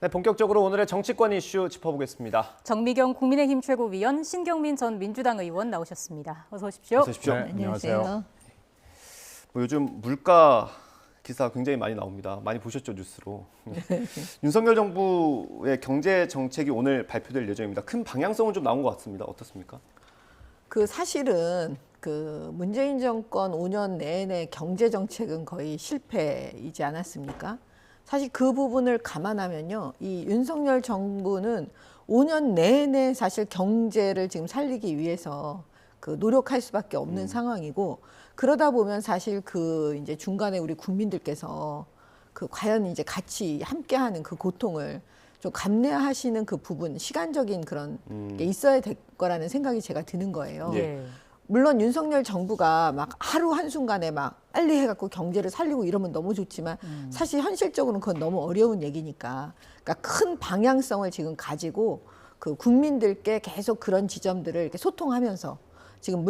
네, 본격적으로 오늘의 정치권 이슈 짚어보겠습니다. 정미경 국민의힘 최고위원, 신경민 전 민주당 의원 나오셨습니다. 어서 오십시오. 어서 오십시오. 네, 안녕하세요. 요즘 물가 기사 굉장히 많이 나옵니다. 많이 보셨죠, 뉴스로. 윤석열 정부의 경제 정책이 오늘 발표될 예정입니다. 큰 방향성은 좀 나온 것 같습니다. 어떻습니까? 사실은 문재인 정권 5년 내내 경제 정책은 거의 실패이지 않았습니까? 사실 그 부분을 감안하면요, 이 윤석열 정부는 5년 내내 사실 경제를 지금 살리기 위해서 노력할 수밖에 없는 상황이고, 그러다 보면 사실 이제 중간에 우리 국민들께서 과연 이제 같이 함께하는 그 고통을 좀 감내하시는 그 부분, 시간적인 그런 게 있어야 될 거라는 생각이 제가 드는 거예요. 예. 물론 윤석열 정부가 막 하루 한순간에 막 빨리 해갖고 경제를 살리고 이러면 너무 좋지만 사실 현실적으로는 그건 너무 어려운 얘기니까, 그러니까 큰 방향성을 지금 가지고 국민들께 계속 그런 지점들을 이렇게 소통하면서 지금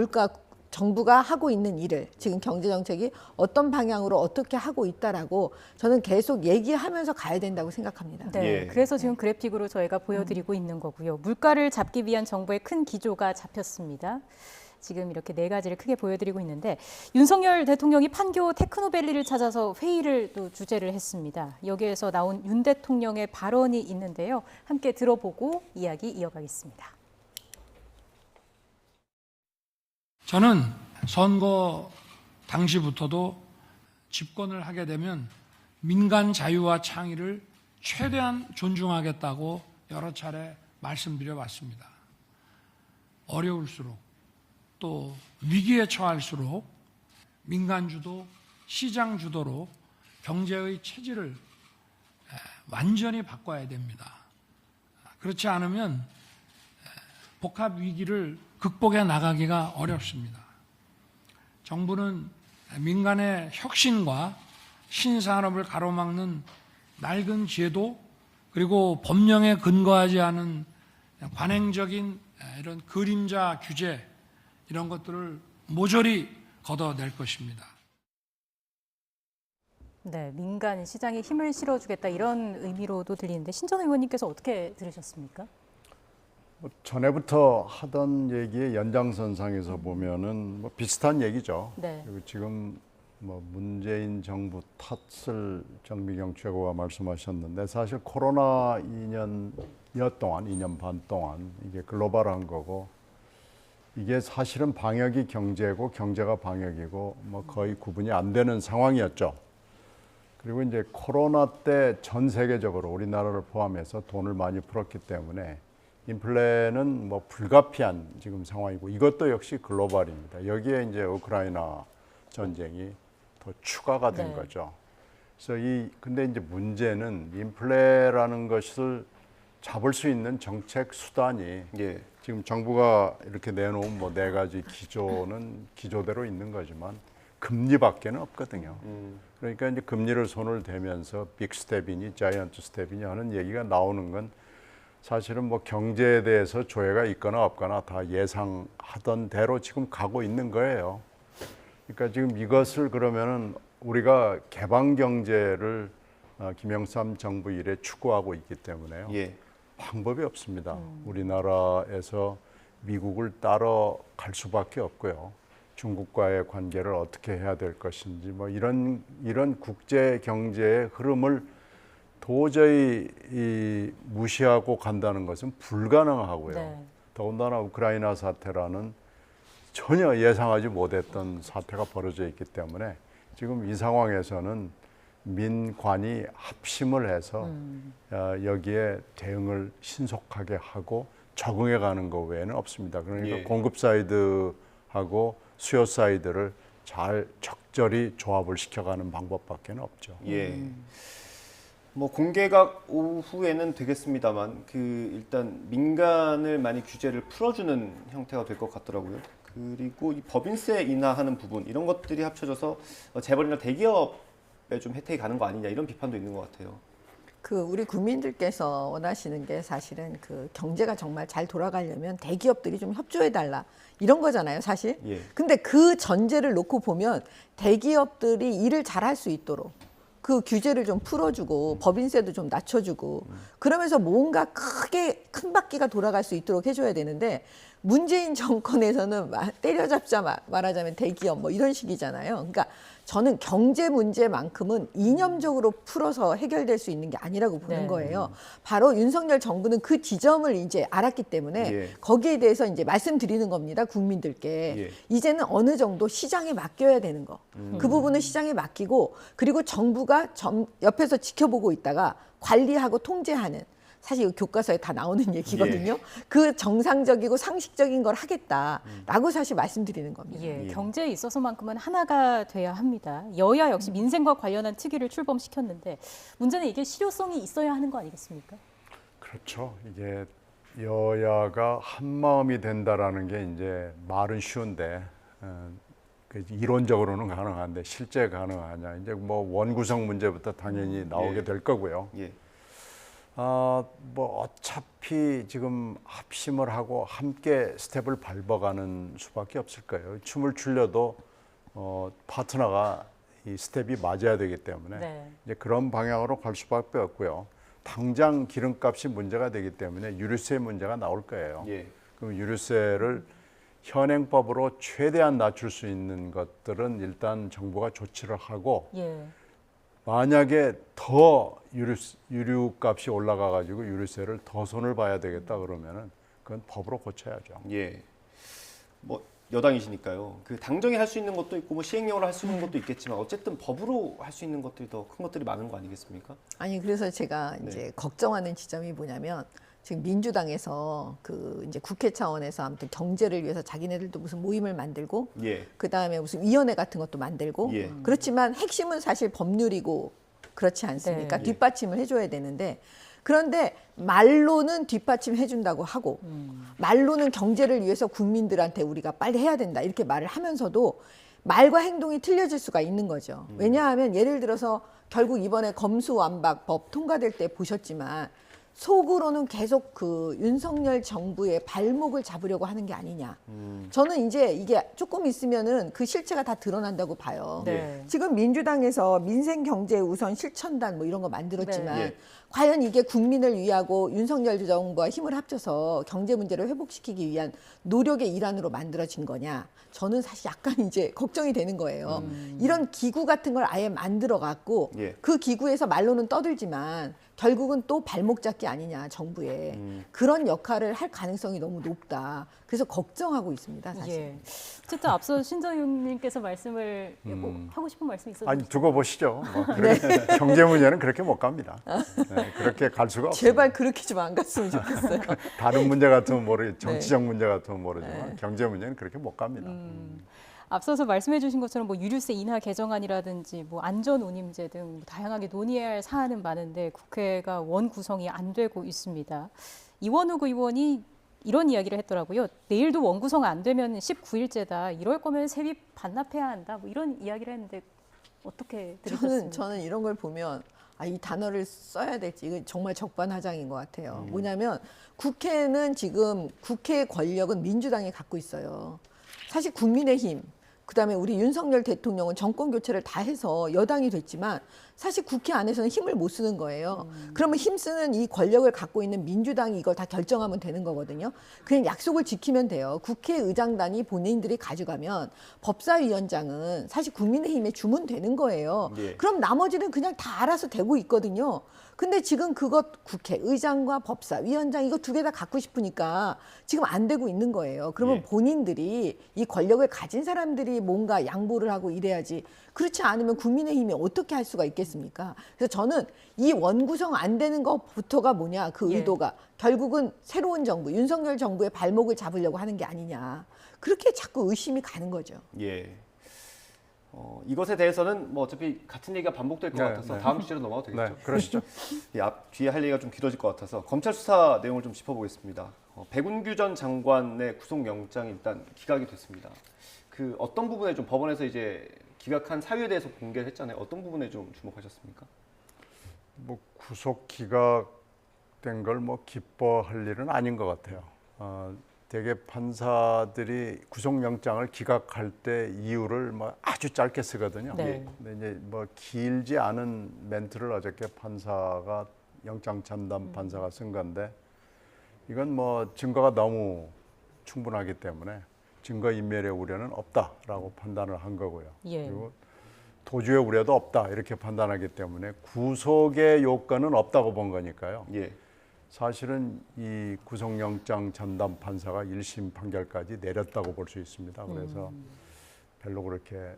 정부가 하고 있는 일을, 지금 경제 정책이 어떤 방향으로 어떻게 하고 있다라고 저는 계속 얘기하면서 가야 된다고 생각합니다. 네, 예. 그래서 지금 그래픽으로 저희가 보여드리고 있는 거고요. 물가를 잡기 위한 정부의 큰 기조가 잡혔습니다. 지금 이렇게 네 가지를 크게 보여드리고 있는데, 윤석열 대통령이 판교 테크노밸리를 찾아서 회의를 또 주재를 했습니다. 여기에서 나온 윤 대통령의 발언이 있는데요. 함께 들어보고 이야기 이어가겠습니다. 저는 선거 당시부터도 집권을 하게 되면 민간 자유와 창의를 최대한 존중하겠다고 여러 차례 말씀드려 왔습니다. 어려울수록 또 위기에 처할수록 민간 주도, 시장 주도로 경제의 체질을 완전히 바꿔야 됩니다. 그렇지 않으면 복합 위기를 극복해 나가기가 어렵습니다. 정부는 민간의 혁신과 신산업을 가로막는 낡은 제도, 그리고 법령에 근거하지 않은 관행적인 이런 그림자 규제, 이런 것들을 모조리 걷어낼 것입니다. 네, 민간 시장에 힘을 실어주겠다, 이런 의미로도 들리는데, 신 전 의원님께서 어떻게 들으셨습니까? 전에부터 하던 얘기의 연장선상에서 보면은 비슷한 얘기죠. 네. 그리고 지금 문재인 정부 탓을 정미경 최고가 말씀하셨는데, 사실 코로나 2년 반 동안 이게 글로벌한 거고, 이게 사실은 방역이 경제고 경제가 방역이고 거의 구분이 안 되는 상황이었죠. 그리고 이제 코로나 때 전 세계적으로 우리나라를 포함해서 돈을 많이 풀었기 때문에 인플레는 불가피한 지금 상황이고, 이것도 역시 글로벌입니다. 여기에 이제 우크라이나 전쟁이 더 추가가 된 거죠. 그래서 근데 이제 문제는 인플레라는 것을 잡을 수 있는 정책 수단이 지금 정부가 이렇게 내놓은 네 가지 기조는 기조대로 있는 거지만 금리밖에는 없거든요. 그러니까 이제 금리를 손을 대면서 빅 스텝이니 자이언트 스텝이니 하는 얘기가 나오는 건 사실은 경제에 대해서 조회가 있거나 없거나 다 예상하던 대로 지금 가고 있는 거예요. 그러니까 지금 이것을 그러면은 우리가 개방 경제를 김영삼 정부 이래 추구하고 있기 때문에요. 방법이 없습니다. 우리나라에서 미국을 따라갈 수밖에 없고요. 중국과의 관계를 어떻게 해야 될 것인지 이런 국제 경제의 흐름을 도저히 무시하고 간다는 것은 불가능하고요. 네. 더군다나 우크라이나 사태라는 전혀 예상하지 못했던 사태가 벌어져 있기 때문에 지금 이 상황에서는 민관이 합심을 해서 여기에 대응을 신속하게 하고 적응해 가는 것 외에는 없습니다. 그러니까 공급 사이드하고 수요 사이드를 잘 적절히 조합을 시켜가는 방법밖에 없죠. 공개각 오후에는 되겠습니다만 일단 민간을 많이 규제를 풀어주는 형태가 될 것 같더라고요. 그리고 이 법인세 인하하는 부분, 이런 것들이 합쳐져서 재벌이나 대기업에 좀 혜택이 가는 거 아니냐, 이런 비판도 있는 것 같아요. 우리 국민들께서 원하시는 게 사실은 경제가 정말 잘 돌아가려면 대기업들이 좀 협조해달라, 이런 거잖아요, 사실. 근데 그 전제를 놓고 보면 대기업들이 일을 잘할 수 있도록 그 규제를 좀 풀어주고 법인세도 좀 낮춰주고 그러면서 뭔가 크게 큰 바퀴가 돌아갈 수 있도록 해줘야 되는데 문재인 정권에서는 때려잡자 말하자면 대기업 뭐 이런 식이잖아요. 그러니까 저는 경제 문제만큼은 이념적으로 풀어서 해결될 수 있는 게 아니라고 보는 네. 거예요. 바로 윤석열 정부는 그 지점을 이제 알았기 때문에 예. 거기에 대해서 이제 말씀드리는 겁니다. 국민들께. 예. 이제는 어느 정도 시장에 맡겨야 되는 거. 그 부분은 시장에 맡기고 그리고 정부가 옆에서 지켜보고 있다가 관리하고 통제하는 사실 이거 교과서에 다 나오는 얘기거든요. 그 정상적이고 상식적인 걸 하겠다라고 사실 말씀드리는 겁니다. 예, 예. 경제에 있어서만큼은 하나가 돼야 합니다. 여야 역시 민생과 관련한 특위를 출범시켰는데 문제는 이게 실효성이 있어야 하는 거 아니겠습니까? 그렇죠. 이게 여야가 한 마음이 된다라는 게 이제 말은 쉬운데 그 이론적으로는 가능한데 실제 가능하냐? 이제 뭐 원구성 문제부터 당연히 나오게 예. 될 거고요. 예. 뭐 어차피 지금 합심을 하고 함께 스텝을 밟아가는 수밖에 없을 거예요. 춤을 추려도 파트너가 이 스텝이 맞아야 되기 때문에 네. 이제 그런 방향으로 갈 수밖에 없고요. 당장 기름값이 문제가 되기 때문에 유류세 문제가 나올 거예요. 예. 그럼 유류세를 현행법으로 최대한 낮출 수 있는 것들은 일단 정부가 조치를 하고 예. 만약에 더 유류값이 올라가 가지고 유류세를 더 손을 봐야 되겠다 그러면은 그건 법으로 고쳐야죠. 예. 뭐 여당이시니까요. 그 당정이 할 수 있는 것도 있고 뭐 시행령으로 할 수 있는 것도 있겠지만 어쨌든 법으로 할 수 있는 것들이 더 큰 것들이 많은 거 아니겠습니까? 아니 그래서 제가 네. 이제 걱정하는 지점이 뭐냐면 지금 민주당에서 그 이제 국회 차원에서 아무튼 경제를 위해서 자기네들도 무슨 모임을 만들고 예. 그 다음에 무슨 위원회 같은 것도 만들고 예. 그렇지만 핵심은 사실 법률이고 그렇지 않습니까? 네. 뒷받침을 해줘야 되는데 그런데 말로는 뒷받침 해준다고 하고 말로는 경제를 위해서 국민들한테 우리가 빨리 해야 된다 이렇게 말을 하면서도 말과 행동이 틀려질 수가 있는 거죠. 왜냐하면 예를 들어서 결국 이번에 검수완박법 통과될 때 보셨지만 속으로는 계속 그 윤석열 정부의 발목을 잡으려고 하는 게 아니냐. 저는 이제 이게 조금 있으면은 그 실체가 다 드러난다고 봐요. 네. 지금 민주당에서 민생 경제 우선 실천단 뭐 이런 거 만들었지만 네. 예. 과연 이게 국민을 위하고 윤석열 정부와 힘을 합쳐서 경제 문제를 회복시키기 위한 노력의 일환으로 만들어진 거냐? 저는 사실 약간 이제 걱정이 되는 거예요. 이런 기구 같은 걸 아예 만들어 갖고 예. 그 기구에서 말로는 떠들지만 결국은 또 발목 잡기 아니냐 정부에 그런 역할을 할 가능성이 너무 높다. 그래서 걱정하고 있습니다, 사실. 예. 어쨌든 앞서 신정윤님께서 말씀을 뭐 하고 싶은 말씀 있었나요? 아니 두고 보시죠. 뭐 경제 문제는 그렇게 못 갑니다. 네, 그렇게 갈 수가 없어요. 제발 그렇게 좀 안 갔으면 좋겠어요. 다른 문제 같으면 정치적 문제 같으면 모르지만 경제 문제는 그렇게 못 갑니다. 앞서서 말씀해주신 것처럼 뭐 유류세 인하 개정안이라든지 뭐 안전운임제 등 뭐 다양하게 논의해야 할 사안은 많은데 국회가 원 구성이 안 되고 있습니다. 이원욱 의원이 이런 이야기를 했더라고요. 내일도 원 구성 안 되면 19일째다. 이럴 거면 세입 반납해야 한다. 뭐 이런 이야기를 했는데 어떻게 들으셨습니까? 저는 이런 걸 보면 이 단어를 써야 될지 이건 정말 적반하장인 것 같아요. 뭐냐면 국회는 지금 국회 권력은 민주당이 갖고 있어요. 사실 국민의힘 그다음에 우리 윤석열 대통령은 정권 교체를 다 해서 여당이 됐지만 사실 국회 안에서는 힘을 못 쓰는 거예요. 그러면 힘쓰는 이 권력을 갖고 있는 민주당이 이걸 다 결정하면 되는 거거든요. 그냥 약속을 지키면 돼요. 국회의장단이 본인들이 가져가면 법사위원장은 사실 국민의힘에 주면 되는 거예요. 예. 그럼 나머지는 그냥 다 알아서 되고 있거든요. 근데 지금 그것 국회의장과 법사위원장 이거 두 개 다 갖고 싶으니까 지금 안 되고 있는 거예요. 그러면 예. 본인들이 이 권력을 가진 사람들이 뭔가 양보를 하고 이래야지 그렇지 않으면 국민의힘이 어떻게 할 수가 있겠습니까? 그래서 저는 이 원구성 안 되는 것부터가 뭐냐 그 예. 의도가 결국은 새로운 정부 윤석열 정부의 발목을 잡으려고 하는 게 아니냐 그렇게 자꾸 의심이 가는 거죠. 예. 이것에 대해서는 뭐 어차피 같은 얘기가 반복될 것 네, 같아서 네. 다음 주제로 넘어가도 되겠죠. 네, 그러시죠. 뒤에 할 얘기가 좀 길어질 것 같아서 검찰 수사 내용을 좀 짚어보겠습니다. 백운규 전 장관의 구속영장이 일단 기각이 됐습니다. 그 어떤 부분에 좀 법원에서 이제 기각한 사유에 대해서 공개를 했잖아요. 어떤 부분에 좀 주목하셨습니까? 뭐 구속 기각된 걸 뭐 기뻐할 일은 아닌 것 같아요. 되게 판사들이 구속영장을 기각할 때 이유를 뭐 아주 짧게 쓰거든요. 네. 근데 이제 뭐 길지 않은 멘트를 어저께 판사가 영장 전담 판사가 쓴 건데 이건 뭐 증거가 너무 충분하기 때문에 증거 인멸의 우려는 없다라고 판단을 한 거고요. 예. 그리고 도주의 우려도 없다 이렇게 판단하기 때문에 구속의 요건은 없다고 본 거니까요. 예. 사실은 이 구속영장 전담 판사가 1심 판결까지 내렸다고 볼 수 있습니다. 그래서 별로 그렇게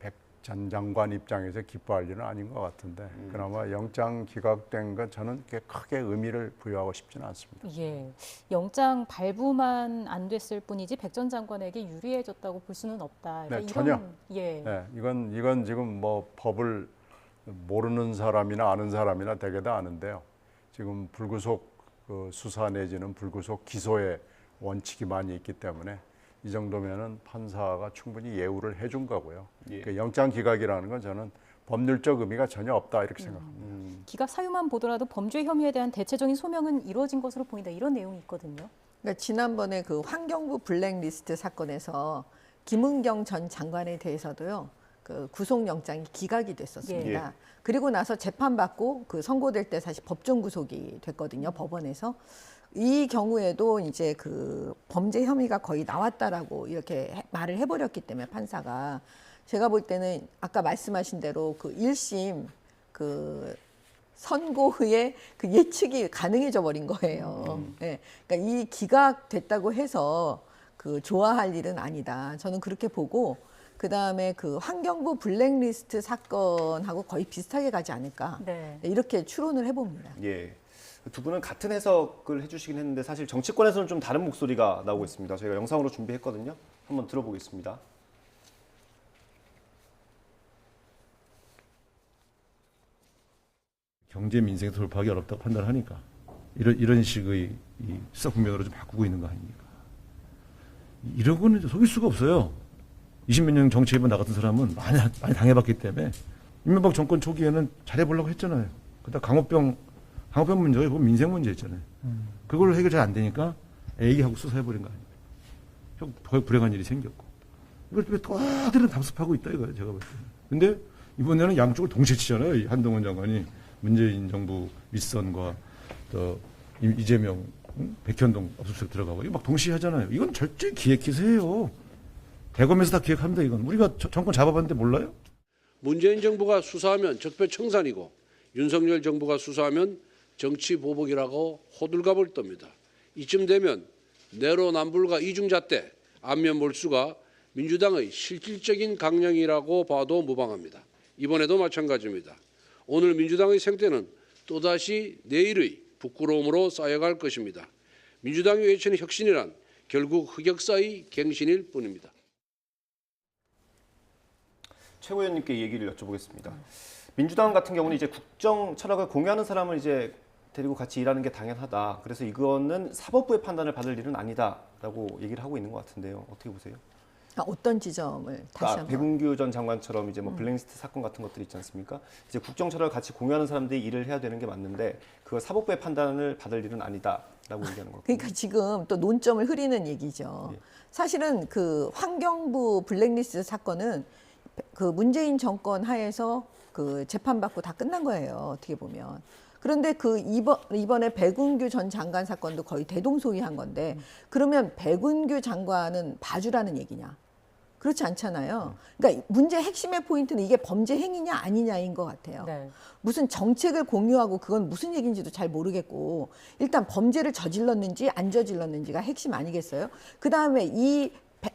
백 전 장관 입장에서 기뻐할 일은 아닌 것 같은데 그나마 영장 기각된 건 저는 그렇게 크게 의미를 부여하고 싶지는 않습니다. 예, 영장 발부만 안 됐을 뿐이지 백 전 장관에게 유리해졌다고 볼 수는 없다. 네, 이런, 전혀. 예, 네, 이건 지금 뭐 법을 모르는 사람이나 아는 사람이나 되게 다 아는데요. 지금 불구속 수사 내지는 불구속 기소의 원칙이 많이 있기 때문에 이 정도면은 판사가 충분히 예우를 해준 거고요. 예. 그 영장 기각이라는 건 저는 법률적 의미가 전혀 없다 이렇게 생각합니다. 기각 사유만 보더라도 범죄 혐의에 대한 대체적인 소명은 이루어진 것으로 보인다. 이런 내용이 있거든요. 그러니까 지난번에 그 환경부 블랙리스트 사건에서 김은경 전 장관에 대해서도요. 그 구속영장이 기각이 됐었습니다. 예. 그리고 나서 재판받고 그 선고될 때 사실 법정 구속이 됐거든요. 법원에서. 이 경우에도 이제 그 범죄 혐의가 거의 나왔다라고 이렇게 말을 해버렸기 때문에 판사가 제가 볼 때는 아까 말씀하신 대로 그 1심 그 선고의 그 예측이 가능해져 버린 거예요. 네. 그러니까 이 기각됐다고 해서 그 좋아할 일은 아니다. 저는 그렇게 보고 그 다음에 그 환경부 블랙리스트 사건하고 거의 비슷하게 가지 않을까. 네. 이렇게 추론을 해봅니다. 예. 두 분은 같은 해석을 해주시긴 했는데 사실 정치권에서는 좀 다른 목소리가 나오고 있습니다. 저희가 영상으로 준비했거든요. 한번 들어보겠습니다. 경제 민생에 돌파하기 어렵다고 판단하니까 이런 식의 이 수사 국면으로 좀 바꾸고 있는 거 아닙니까? 이런 거는 속일 수가 없어요. 20몇 년 정치 해본 나 같은 사람은 많이 당해봤기 때문에 이명박 정권 초기에는 잘해보려고 했잖아요. 그러다 강호병 문제가 보면 민생 문제였잖아요. 그걸 해결 잘 안 되니까 애기하고 수사해버린 거 아닙니까? 거의 불행한 일이 생겼고. 이걸 왜 또다들 답습하고 있다 이거예요, 제가 볼 때는. 근데 이번에는 양쪽을 동시에 치잖아요. 이 한동훈 장관이 문재인 정부 윗선과 또 이재명, 백현동 압수수색 들어가고 이거 막 동시에 하잖아요. 이건 절대 기획 기세예요. 대검에서 다 기획합니다. 이건 우리가 정권 잡아봤는데 몰라요? 문재인 정부가 수사하면 적폐청산이고 윤석열 정부가 수사하면 정치 보복이라고 호들갑을 떱니다. 이쯤 되면 내로남불과 이중잣대, 안면 몰수가 민주당의 실질적인 강령이라고 봐도 무방합니다. 이번에도 마찬가지입니다. 오늘 민주당의 생태는 또다시 내일의 부끄러움으로 쌓여갈 것입니다. 민주당이 외치는 혁신이란 결국 흑역사의 갱신일 뿐입니다. 최 의원님께 얘기를 여쭤보겠습니다. 민주당 같은 경우는 이제 국정 철학을 공유하는 사람을 이제 데리고 같이 일하는 게 당연하다. 그래서 이거는 사법부의 판단을 받을 일은 아니다라고 얘기를 하고 있는 것 같은데요. 어떻게 보세요? 어떤 지점을 다시 한번. 백운규 전 장관처럼 이제 뭐 블랙리스트 사건 같은 것들이 있지 않습니까? 이제 국정 철학을 같이 공유하는 사람들이 일을 해야 되는 게 맞는데 그걸 사법부의 판단을 받을 일은 아니다라고 얘기하는 거예요. 그러니까 지금 또 논점을 흐리는 얘기죠. 예. 사실은 그 환경부 블랙리스트 사건은 그 문재인 정권 하에서 그 재판받고 다 끝난 거예요. 어떻게 보면. 그런데 그 이번에 백운규 전 장관 사건도 거의 대동소이한 건데 그러면 백운규 장관은 봐주라는 얘기냐? 그렇지 않잖아요. 그러니까 문제 핵심의 포인트는 이게 범죄 행위냐 아니냐인 것 같아요. 네. 무슨 정책을 공유하고 그건 무슨 얘기인지도 잘 모르겠고 일단 범죄를 저질렀는지 안 저질렀는지가 핵심 아니겠어요? 그다음에 이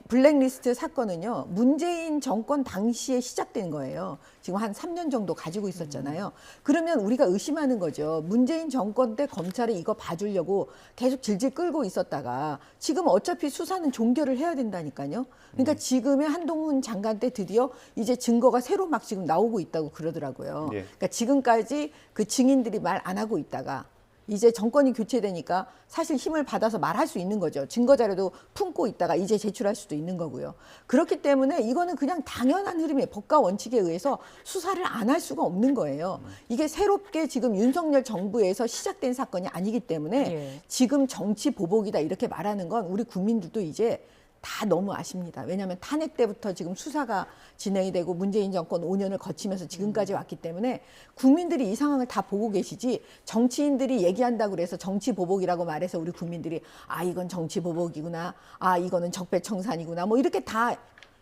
블랙리스트 사건은요. 문재인 정권 당시에 시작된 거예요. 지금 한 3년 정도 가지고 있었잖아요. 그러면 우리가 의심하는 거죠. 문재인 정권 때 검찰이 이거 봐주려고 계속 질질 끌고 있었다가 지금 어차피 수사는 종결을 해야 된다니까요. 그러니까 지금의 한동훈 장관 때 드디어 이제 증거가 새로 막 지금 나오고 있다고 그러더라고요. 예. 그러니까 지금까지 그 증인들이 말 안 하고 있다가 이제 정권이 교체되니까 사실 힘을 받아서 말할 수 있는 거죠. 증거 자료도 품고 있다가 이제 제출할 수도 있는 거고요. 그렇기 때문에 이거는 그냥 당연한 흐름의 법과 원칙에 의해서 수사를 안 할 수가 없는 거예요. 이게 새롭게 지금 윤석열 정부에서 시작된 사건이 아니기 때문에 예. 지금 정치 보복이다 이렇게 말하는 건 우리 국민들도 이제 다 너무 아십니다. 왜냐하면 탄핵 때부터 지금 수사가 진행이 되고 문재인 정권 5년을 거치면서 지금까지 왔기 때문에 국민들이 이 상황을 다 보고 계시지 정치인들이 얘기한다고 그래서 정치 보복이라고 말해서 우리 국민들이 아 이건 정치 보복이구나, 아 이거는 적폐청산이구나 뭐 이렇게 다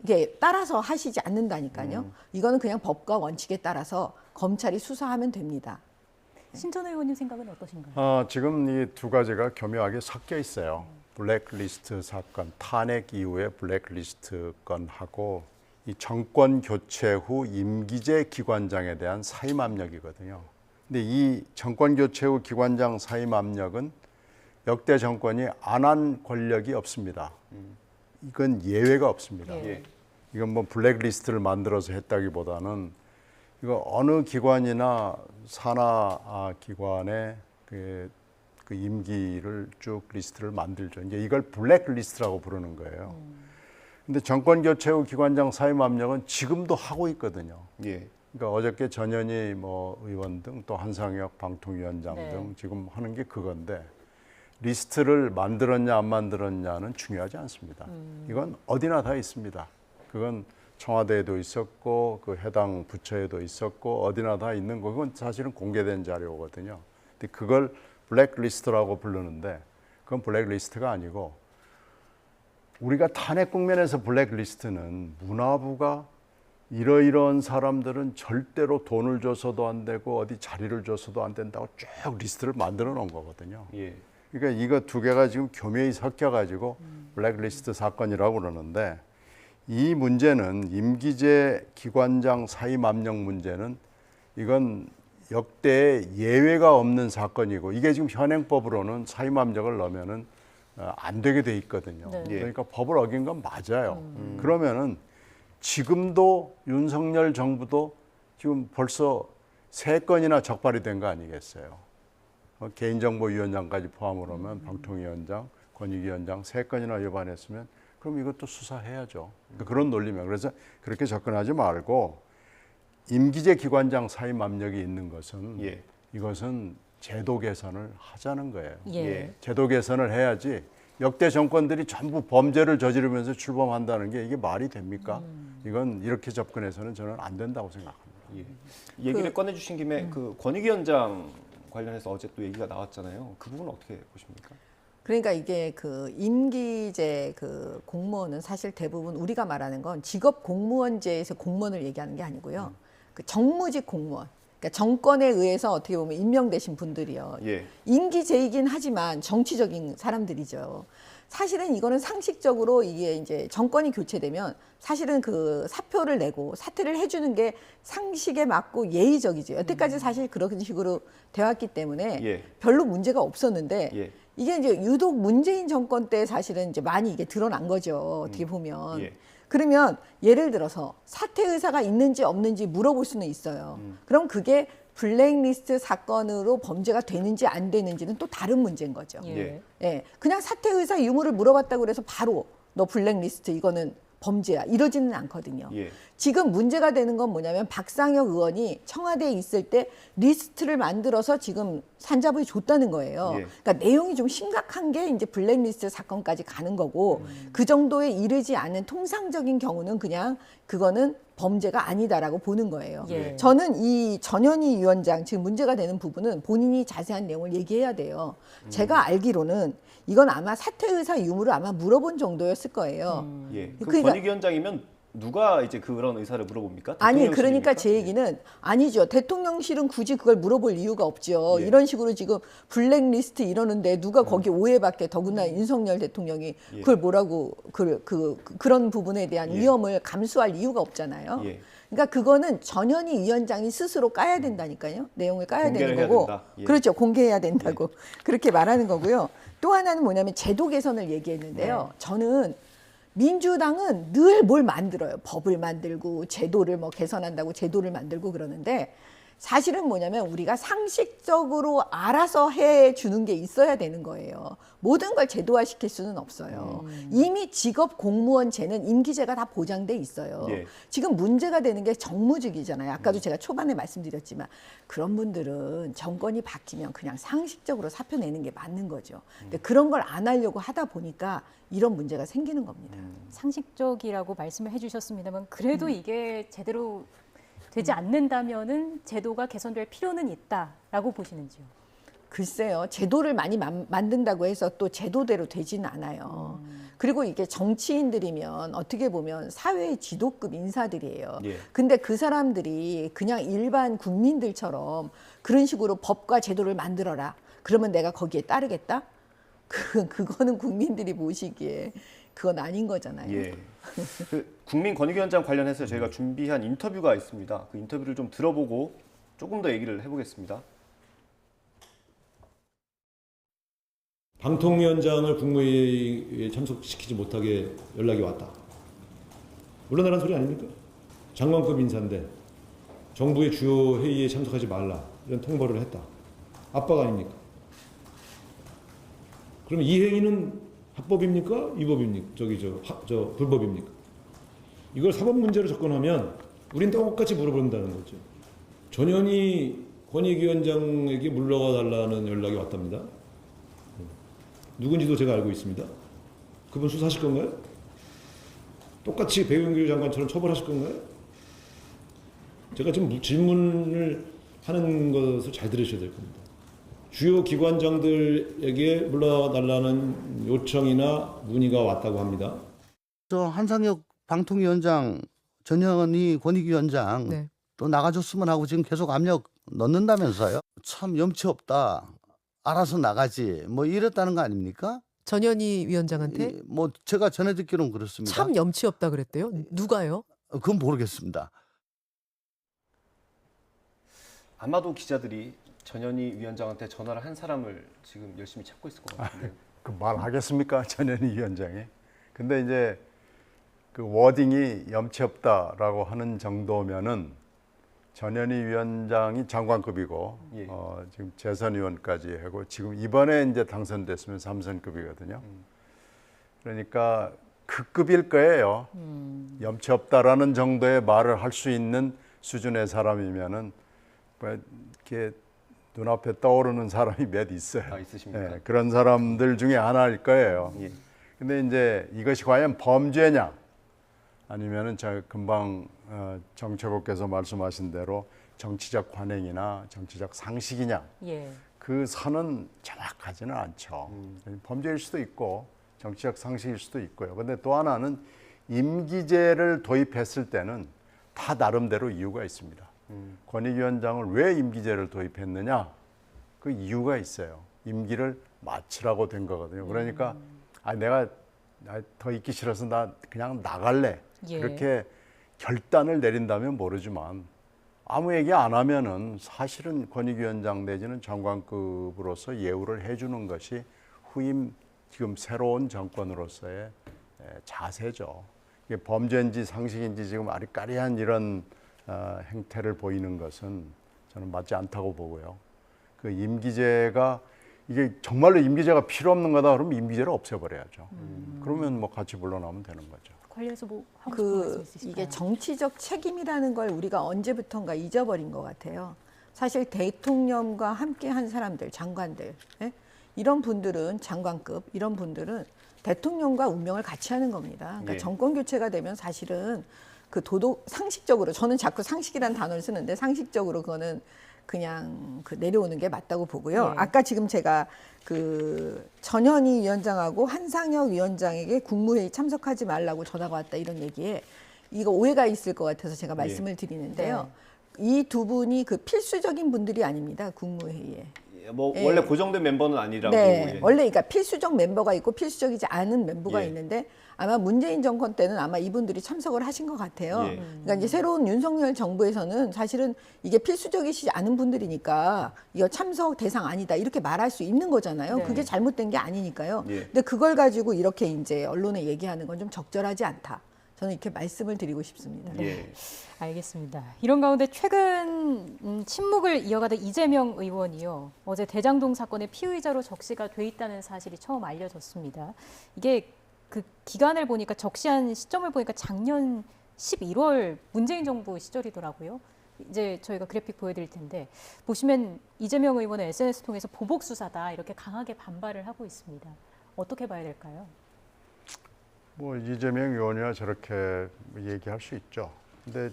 이게 따라서 하시지 않는다니까요. 이거는 그냥 법과 원칙에 따라서 검찰이 수사하면 됩니다. 신전 의원님 생각은 어떠신가요? 지금 이 두 가지가 교묘하게 섞여 있어요. 블랙리스트 사건, 탄핵 이후의 블랙리스트 건하고 이 정권 교체 후 임기제 기관장에 대한 사임 압력이거든요. 근데 이 정권 교체 후 기관장 사임 압력은 역대 정권이 안 한 권력이 없습니다. 이건 예외가 없습니다. 예. 이건 뭐 블랙리스트를 만들어서 했다기보다는 이거 어느 기관이나 산하 기관의 그 임기를 쭉 리스트를 만들죠. 이제 이걸 블랙리스트라고 부르는 거예요. 근데 정권 교체 후 기관장 사임 압력은 지금도 하고 있거든요. 예. 그러니까 어저께 전현희 뭐 의원 등 또 한상혁 방통위원장 네. 등 지금 하는 게 그건데 리스트를 만들었냐 안 만들었냐는 중요하지 않습니다. 이건 어디나 다 있습니다. 그건 청와대에도 있었고 그 해당 부처에도 있었고 어디나 다 있는 거 그건 사실은 공개된 자료거든요. 근데 그걸 블랙리스트라고 부르는데 그건 블랙리스트가 아니고 우리가 탄핵 국면에서 블랙리스트는 문화부가 이러이러한 사람들은 절대로 돈을 줘서도 안 되고 어디 자리를 줘서도 안 된다고 쭉 리스트를 만들어 놓은 거거든요. 예. 그러니까 이거 두 개가 지금 교묘히 섞여가지고 블랙리스트 사건이라고 그러는데 이 문제는 임기제 기관장 사임 압력 문제는 이건 역대 예외가 없는 사건이고 이게 지금 현행법으로는 사임 압력을 넣으면은 안 되게 돼 있거든요. 네. 그러니까 법을 어긴 건 맞아요. 그러면은 지금도 윤석열 정부도 지금 벌써 3건이나 적발이 된 거 아니겠어요? 개인정보위원장까지 포함을 하면 방통위원장, 권익위원장 3건이나 위반했으면 그럼 이것도 수사해야죠. 그런 논리면 그래서 그렇게 접근하지 말고 임기제 기관장 사임 압력이 있는 것은 예. 이것은 제도 개선을 하자는 거예요. 예. 제도 개선을 해야지 역대 정권들이 전부 범죄를 저지르면서 출범한다는 게 이게 말이 됩니까? 이건 이렇게 접근해서는 저는 안 된다고 생각합니다. 예. 얘기를 꺼내주신 김에 그 권익위원장 관련해서 어제 또 얘기가 나왔잖아요. 그 부분은 어떻게 보십니까? 그러니까 이게 그 임기제 그 공무원은 사실 대부분 우리가 말하는 건 직업 공무원제에서 공무원을 얘기하는 게 아니고요. 그 정무직 공무원. 그러니까 정권에 의해서 어떻게 보면 임명되신 분들이요. 예. 임기제이긴 하지만 정치적인 사람들이죠. 사실은 이거는 상식적으로 이게 이제 정권이 교체되면 사실은 그 사표를 내고 사퇴를 해주는 게 상식에 맞고 예의적이죠. 여태까지 사실 그런 식으로 되었기 때문에 예. 별로 문제가 없었는데 예. 이게 이제 유독 문재인 정권 때 사실은 이제 많이 이게 드러난 거죠. 어떻게 보면. 예. 그러면 예를 들어서 사퇴 의사가 있는지 없는지 물어볼 수는 있어요. 그럼 그게 블랙리스트 사건으로 범죄가 되는지 안 되는지는 또 다른 문제인 거죠. 예. 예, 그냥 사퇴 의사 유무를 물어봤다고 그래서 바로 너 블랙리스트 이거는 범죄야 이러지는 않거든요. 예. 지금 문제가 되는 건 뭐냐면 박상혁 의원이 청와대에 있을 때 리스트를 만들어서 지금 산자부에 줬다는 거예요. 예. 그러니까 내용이 좀 심각한 게 이제 블랙리스트 사건까지 가는 거고 그 정도에 이르지 않은 통상적인 경우는 그냥 그거는 범죄가 아니다라고 보는 거예요. 예. 저는 이 전현희 위원장 지금 문제가 되는 부분은 본인이 자세한 내용을 얘기해야 돼요. 제가 알기로는 이건 아마 사퇴 의사 유무를 아마 물어본 정도였을 거예요. 예. 그 그러니까- 권익위원장이면 누가 이제 그런 의사를 물어봅니까? 아니 대통령실입니까? 그러니까 제 얘기는 아니죠. 대통령실은 굳이 그걸 물어볼 이유가 없죠. 예. 이런 식으로 지금 블랙리스트 이러는데 누가 거기 오해받게 더구나 윤석열 대통령이 예. 그걸 뭐라고 그런 부분에 대한 예. 위험을 감수할 이유가 없잖아요. 예. 그러니까 그거는 전현희 위원장이 스스로 까야 된다니까요. 내용을 까야 공개를 되는 해야 거고. 된다. 예. 그렇죠. 공개해야 된다고. 그렇게 말하는 거고요. 또 하나는 뭐냐면 제도 개선을 얘기했는데요. 저는 민주당은 늘 뭘 만들어요. 법을 만들고 제도를 뭐 개선한다고 제도를 만들고 그러는데 사실은 뭐냐면 우리가 상식적으로 알아서 해주는 게 있어야 되는 거예요. 모든 걸 제도화시킬 수는 없어요. 이미 직업 공무원제는 임기제가 다 보장돼 있어요. 예. 지금 문제가 되는 게 정무직이잖아요. 아까도 제가 초반에 말씀드렸지만 그런 분들은 정권이 바뀌면 그냥 상식적으로 사표 내는 게 맞는 거죠. 근데 그런 걸 안 하려고 하다 보니까 이런 문제가 생기는 겁니다. 상식적이라고 말씀을 해주셨습니다만 그래도 이게 제대로 되지 않는다면은 제도가 개선될 필요는 있다라고 보시는지요? 글쎄요, 제도를 많이 만든다고 해서 또 제도대로 되지는 않아요. 그리고 이게 정치인들이면 어떻게 보면 사회의 지도급 인사들이에요. 예. 근데 그 사람들이 그냥 일반 국민들처럼 그런 식으로 법과 제도를 만들어라. 그러면 내가 거기에 따르겠다? 그거는 국민들이 보시기에 그건 아닌 거잖아요. 예. 그 국민권익위원장 관련해서 저희가 준비한 인터뷰가 있습니다. 그 인터뷰를 좀 들어보고 조금 더 얘기를 해보겠습니다. 방통위원장을 국무회의에 참석시키지 못하게 연락이 왔다. 물러나라는 소리 아닙니까? 장관급 인사인데 정부의 주요 회의에 참석하지 말라 이런 통보를 했다. 압박 아닙니까? 그러면 이 행위는 합법입니까? 위법입니까? 저 불법입니까? 이걸 사법 문제로 접근하면 우린 똑같이 물어본다는 거죠. 전현희 권익위원장에게 물러가 달라는 연락이 왔답니다. 누군지도 제가 알고 있습니다. 그분 수사하실 건가요? 똑같이 배용규 장관처럼 처벌하실 건가요? 제가 지금 질문을 하는 것을 잘 들으셔야 될 겁니다. 주요 기관장들에게 물러달라는 요청이나 문의가 왔다고 합니다. 저 한상혁 방통위원장, 전현희 권익위원장 네. 또 나가줬으면 하고 지금 계속 압력 넣는다면서요. 참 염치 없다. 알아서 나가지. 뭐 이랬다는 거 아닙니까? 전현희 위원장한테 뭐 제가 전해 듣기로는 그렇습니다. 참 염치 없다 그랬대요. 누가요? 그건 모르겠습니다. 아마도 기자들이 전현희 위원장한테 전화를 한 사람을 지금 열심히 찾고 있을 것 같은데요. 그 말하겠습니까? 전현희 위원장이. 근데 이제 그 워딩이 염치 없다라고 하는 정도면은 전현희 위원장이 장관급이고 예. 지금 재선의원까지 하고 지금 이번에 이제 당선됐으면 3선급이거든요. 그러니까 그 급일 거예요. 염치 없다라는 정도의 말을 할 수 있는 수준의 사람이면은 뭐 이렇게 눈앞에 떠오르는 사람이 몇 있어요. 아, 있으십니까? 예, 그런 사람들 중에 하나일 거예요. 예. 근데 이제 이것이 과연 범죄냐 아니면은 저 금방 정철호께서 말씀하신 대로 정치적 관행이나 정치적 상식이냐 예. 그 선은 정확하지는 않죠. 범죄일 수도 있고 정치적 상식일 수도 있고요. 근데 또 하나는 임기제를 도입했을 때는 다 나름대로 이유가 있습니다. 권익위원장을 왜 임기제를 도입했느냐? 그 이유가 있어요. 임기를 마치라고 된 거거든요. 그러니까 내가 더 있기 싫어서 나 그냥 나갈래. 예. 그렇게 결단을 내린다면 모르지만 아무 얘기 안 하면은 사실은 권익위원장 내지는 장관급으로서 예우를 해주는 것이 후임 지금 새로운 정권으로서의 자세죠. 이게 범죄인지 상식인지 지금 아리까리한 이런 행태를 보이는 것은 저는 맞지 않다고 보고요. 그 임기제가 이게 정말로 임기제가 필요 없는 거다 그러면 임기제를 없애버려야죠. 그러면 뭐 같이 물러나면 되는 거죠. 관련해서 뭐 하고 싶은 말씀 있으실까요? 이게 정치적 책임이라는 걸 우리가 언제부턴가 잊어버린 것 같아요. 사실 대통령과 함께 한 사람들, 장관들, 예? 이런 분들은 장관급, 이런 분들은 대통령과 운명을 같이 하는 겁니다. 그러니까 예. 정권 교체가 되면 사실은 그 도덕 상식적으로 저는 자꾸 상식이라는 단어를 쓰는데 상식적으로 그거는 그냥 그 내려오는 게 맞다고 보고요. 네. 아까 지금 제가 그 전현희 위원장하고 한상혁 위원장에게 국무회의 참석하지 말라고 전화가 왔다 이런 얘기에 이거 오해가 있을 것 같아서 제가 말씀을 드리는데요. 이 두 분이 그 필수적인 분들이 아닙니다. 국무회의에. 뭐 예. 원래 고정된 멤버는 아니라고. 네, 예. 원래 그러니까 필수적 멤버가 있고 필수적이지 않은 멤버가 예. 있는데 아마 문재인 정권 때는 아마 이분들이 참석을 하신 것 같아요. 예. 그러니까 이제 새로운 윤석열 정부에서는 사실은 이게 필수적이지 않은 분들이니까 이거 참석 대상 아니다 이렇게 말할 수 있는 거잖아요. 네. 그게 잘못된 게 아니니까요. 예. 근데 그걸 가지고 이렇게 이제 언론에 얘기하는 건 좀 적절하지 않다. 저는 이렇게 말씀을 드리고 싶습니다. 예. 알겠습니다. 이런 가운데 최근 침묵을 이어가던 이재명 의원이요. 어제 대장동 사건의 피의자로 적시가 돼 있다는 사실이 처음 알려졌습니다. 이게 그 기간을 보니까 적시한 시점을 보니까 작년 11월 문재인 정부 시절이더라고요. 이제 저희가 그래픽 보여드릴 텐데 보시면 이재명 의원은 SNS 통해서 보복 수사다 이렇게 강하게 반발을 하고 있습니다. 어떻게 봐야 될까요? 뭐 이재명 의원이야 저렇게 얘기할 수 있죠. 근데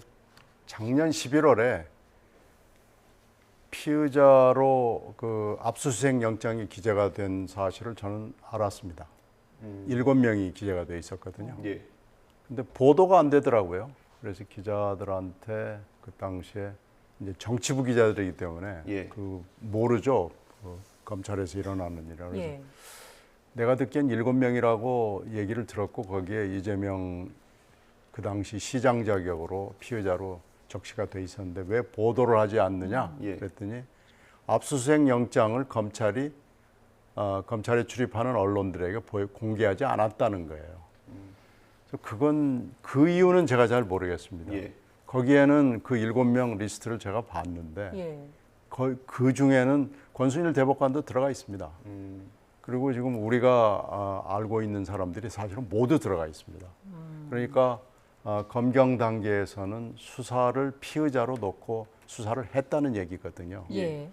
작년 11월에 피의자로 그 압수수색 영장이 기재가 된 사실을 저는 알았습니다. 7명이 기재가 돼 있었거든요. 예. 근데 보도가 안 되더라고요. 그래서 기자들한테 그 당시에 이제 정치부 기자들이기 때문에 예. 그 모르죠. 그 검찰에서 일어나는 일을. 그래서 예. 내가 듣기엔 7명이라고 얘기를 들었고 거기에 이재명 그 당시 시장 자격으로 피의자로 적시가 돼 있었는데 왜 보도를 하지 않느냐 예. 그랬더니 압수수색 영장을 검찰에 출입하는 언론들에게 공개하지 않았다는 거예요. 그래서 그건 그 이유는 제가 잘 모르겠습니다. 예. 거기에는 그 7명 리스트를 제가 봤는데 예. 그 중에는 권순일 대법관도 들어가 있습니다. 그리고 지금 우리가 알고 있는 사람들이 사실은 모두 들어가 있습니다. 그러니까 검경 단계에서는 수사를 피의자로 놓고 수사를 했다는 얘기거든요. 예.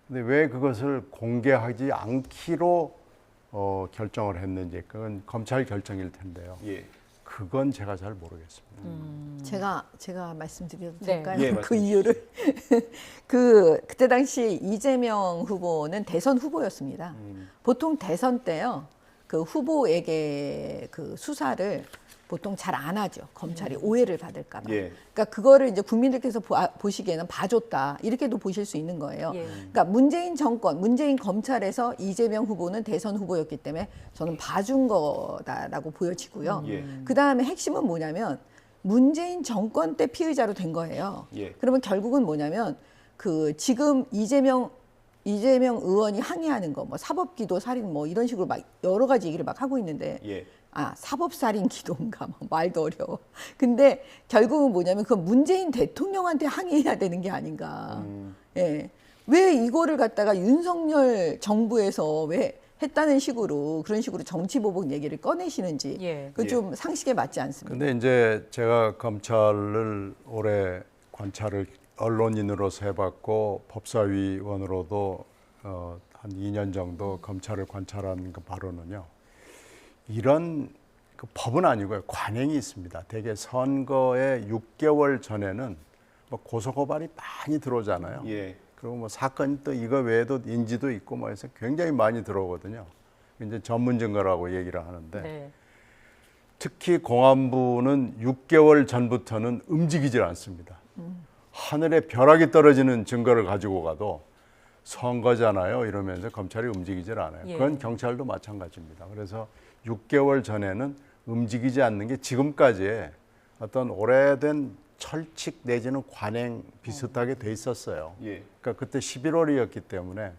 근데 왜 그것을 공개하지 않기로 결정을 했는지 그건 검찰 결정일 텐데요. 예. 그건 제가 잘 모르겠습니다. 제가 말씀드려도 네. 될까요? 예, 그 말씀해 이유를 그때 당시 이재명 후보는 대선 후보였습니다. 보통 대선 때요, 그 후보에게 그 수사를 보통 잘 안 하죠. 검찰이 오해를 받을까 봐. 예. 그러니까 그거를 이제 국민들께서 보시기에는 봐줬다 이렇게도 보실 수 있는 거예요. 예. 그러니까 문재인 정권, 문재인 검찰에서 이재명 후보는 대선 후보였기 때문에 저는 봐준 거다라고 보여지고요. 예. 그 다음에 핵심은 뭐냐면 문재인 정권 때 피의자로 된 거예요. 예. 그러면 결국은 뭐냐면 그 지금 이재명 의원이 항의하는 거, 뭐 사법기도 살인 뭐 이런 식으로 막 여러 가지 얘기를 막 하고 있는데. 예. 사법살인 기도인가 말도 어려워. 근데 결국은 뭐냐면 그 문재인 대통령한테 항의해야 되는 게 아닌가. 예. 왜 이거를 갖다가 윤석열 정부에서 왜 했다는 식으로 그런 식으로 정치 보복 얘기를 꺼내시는지 예. 그 좀 상식에 맞지 않습니다. 근데 이제 제가 검찰을 오래 관찰을 언론인으로서 해봤고 법사위원으로도 한 2년 정도 검찰을 관찰한 그 바로는요. 이런 그 법은 아니고요. 관행이 있습니다. 대개 선거의 6개월 전에는 뭐 고소고발이 많이 들어오잖아요. 예. 그리고 뭐 사건이 또 이거 외에도 인지도 있고 뭐 해서 굉장히 많이 들어오거든요. 이제 전문 증거라고 얘기를 하는데 네. 특히 공안부는 6개월 전부터는 움직이질 않습니다. 하늘에 벼락이 떨어지는 증거를 가지고 가도 선거잖아요. 이러면서 검찰이 움직이질 않아요. 예. 그건 경찰도 마찬가지입니다. 그래서 6개월 전에는 움직이지 않는 게 지금까지의 어떤 오래된 철칙 내지는 관행 비슷하게 돼 있었어요. 예. 그러니까 그때 11월이었기 때문에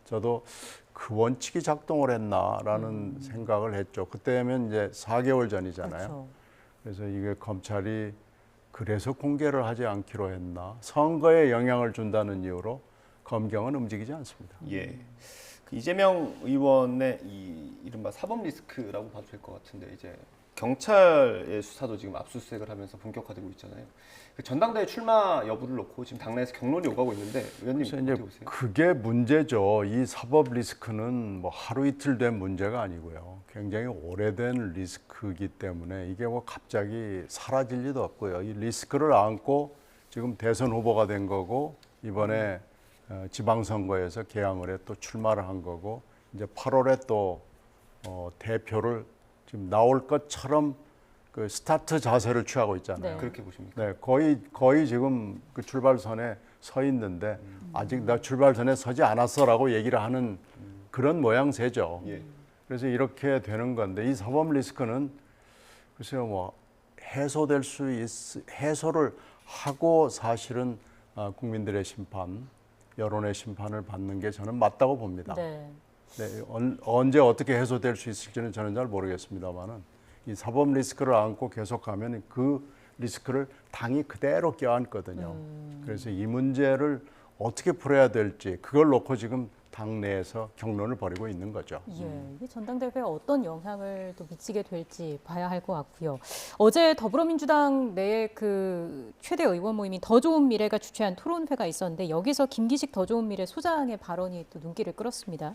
저도 그 원칙이 작동을 했나라는 생각을 했죠. 그때면 이제 4개월 전이잖아요. 그렇죠. 그래서 이게 검찰이 그래서 공개를 하지 않기로 했나. 선거에 영향을 준다는 이유로 검경은 움직이지 않습니다. 예. 그 이재명 의원의 이 이른바 사법 리스크라고 봐도 될 것 같은데 이제 경찰의 수사도 지금 압수수색을 하면서 본격화되고 있잖아요. 그 전당대회 출마 여부를 놓고 지금 당내에서 경론이 오가고 있는데 의원님 그래서 어떻게 이제 보세요? 그게 문제죠. 이 사법 리스크는 뭐 하루 이틀 된 문제가 아니고요. 굉장히 오래된 리스크이기 때문에 이게 뭐 갑자기 사라질 리도 없고요. 이 리스크를 안고 지금 대선 후보가 된 거고 이번에 지방선거에서 개항을 해 또 출마를 한 거고 이제 8월에 또 대표를 지금 나올 것처럼 그 스타트 자세를 취하고 있잖아요. 네. 그렇게 보십니까? 네, 거의 지금 그 출발선에 서 있는데 아직 나 출발선에 서지 않았어라고 얘기를 하는 그런 모양새죠. 예. 그래서 이렇게 되는 건데 이 사법 리스크는 글쎄요 뭐 해소를 하고 사실은 국민들의 심판, 여론의 심판을 받는 게 저는 맞다고 봅니다. 네. 네, 언제 어떻게 해소될 수 있을지는 저는 잘 모르겠습니다만은 이 사법 리스크를 안고 계속하면 그 리스크를 당이 그대로 껴안거든요. 그래서 이 문제를 어떻게 풀어야 될지 그걸 놓고 지금 당 내에서 경론을 벌이고 있는 거죠. 예, 이게 전당대회에 어떤 영향을 또 미치게 될지 봐야 할 것 같고요. 어제 더불어민주당 내 그 최대 의원 모임인 더 좋은 미래가 주최한 토론회가 있었는데 여기서 김기식 더 좋은 미래 소장의 발언이 또 눈길을 끌었습니다.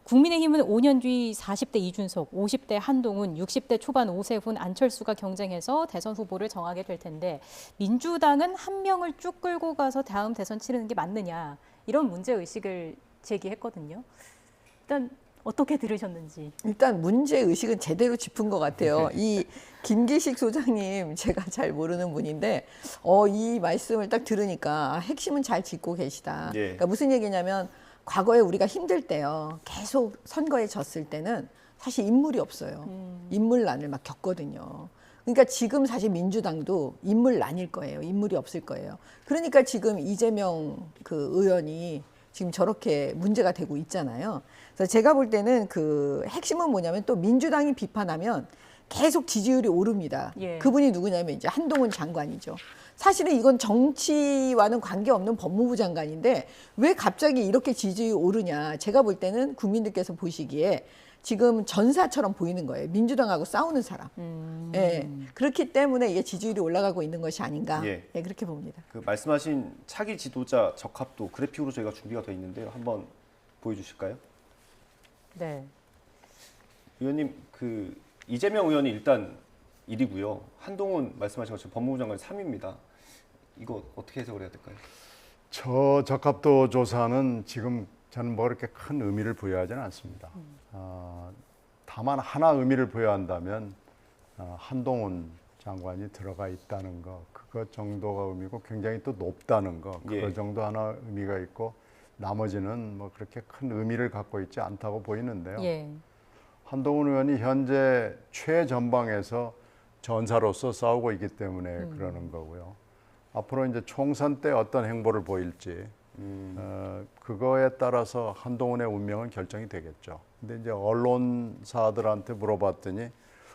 국민의힘은 5년 뒤 40대 이준석, 50대 한동훈, 60대 초반 오세훈, 안철수가 경쟁해서 대선 후보를 정하게 될 텐데 민주당은 한 명을 쭉 끌고 가서 다음 대선 치르는 게 맞느냐 이런 문제의식을 제기했거든요. 일단 어떻게 들으셨는지. 일단 문제 의식은 제대로 짚은 것 같아요. 이 김기식 소장님 제가 잘 모르는 분인데 이 말씀을 딱 들으니까 핵심은 잘 짚고 계시다. 예. 그러니까 무슨 얘기냐면 과거에 우리가 힘들 때요. 계속 선거에 졌을 때는 사실 인물이 없어요. 인물난을 막 겪거든요. 그러니까 지금 사실 민주당도 인물난일 거예요. 인물이 없을 거예요. 그러니까 지금 이재명 그 의원이 지금 저렇게 문제가 되고 있잖아요. 그래서 제가 볼 때는 그 핵심은 뭐냐면 또 민주당이 비판하면 계속 지지율이 오릅니다. 예. 그분이 누구냐면 이제 한동훈 장관이죠. 사실은 이건 정치와는 관계없는 법무부 장관인데 왜 갑자기 이렇게 지지율이 오르냐. 제가 볼 때는 국민들께서 보시기에 지금 전사처럼 보이는 거예요. 민주당하고 싸우는 사람. 예. 그렇기 때문에 이게 지지율이 올라가고 있는 것이 아닌가. 예. 예, 그렇게 봅니다. 그 말씀하신 차기 지도자 적합도 그래픽으로 저희가 준비가 되어 있는데요. 한번 보여주실까요? 네. 의원님, 그 이재명 의원이 일단 1위고요. 한동훈 말씀하신 것처럼 법무부 장관이 3위입니다. 이거 어떻게 해석을 해야 될까요? 저 적합도 조사는 지금 저는 뭐 그렇게 큰 의미를 부여하지는 않습니다. 다만 하나 의미를 부여한다면 한동훈 장관이 들어가 있다는 거, 그것 정도가 의미고 굉장히 또 높다는 거, 그거 예. 정도 하나 의미가 있고 나머지는 뭐 그렇게 큰 의미를 갖고 있지 않다고 보이는데요. 예. 한동훈 의원이 현재 최전방에서 전사로서 싸우고 있기 때문에 그러는 거고요. 앞으로 이제 총선 때 어떤 행보를 보일지 그거에 따라서 한동훈의 운명은 결정이 되겠죠. 근데 이제 언론사들한테 물어봤더니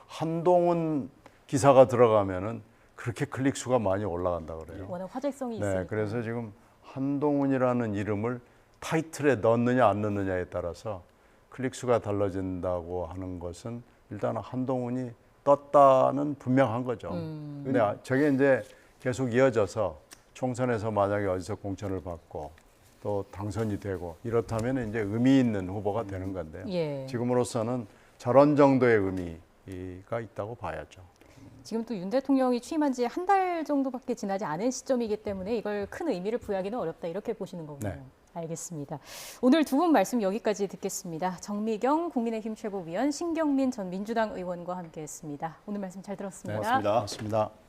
한동훈 기사가 들어가면은 그렇게 클릭 수가 많이 올라간다 그래요. 워낙 화제성이 네, 있으니까. 그래서 지금 한동훈이라는 이름을 타이틀에 넣느냐 안 넣느냐에 따라서 클릭 수가 달라진다고 하는 것은 일단 한동훈이 떴다는 분명한 거죠. 근데 저게 이제 계속 이어져서 총선에서 만약에 어디서 공천을 받고 또 당선이 되고 이렇다면 이제 의미 있는 후보가 되는 건데요. 예. 지금으로서는 저런 정도의 의미가 있다고 봐야죠. 지금 또 윤 대통령이 취임한 지 한 달 정도밖에 지나지 않은 시점이기 때문에 이걸 큰 의미를 부여하기는 어렵다 이렇게 보시는 거군요. 네. 알겠습니다. 오늘 두 분 말씀 여기까지 듣겠습니다. 정미경 국민의힘 최고위원, 신경민 전 민주당 의원과 함께했습니다. 오늘 말씀 잘 들었습니다. 고맙습니다. 고맙습니다.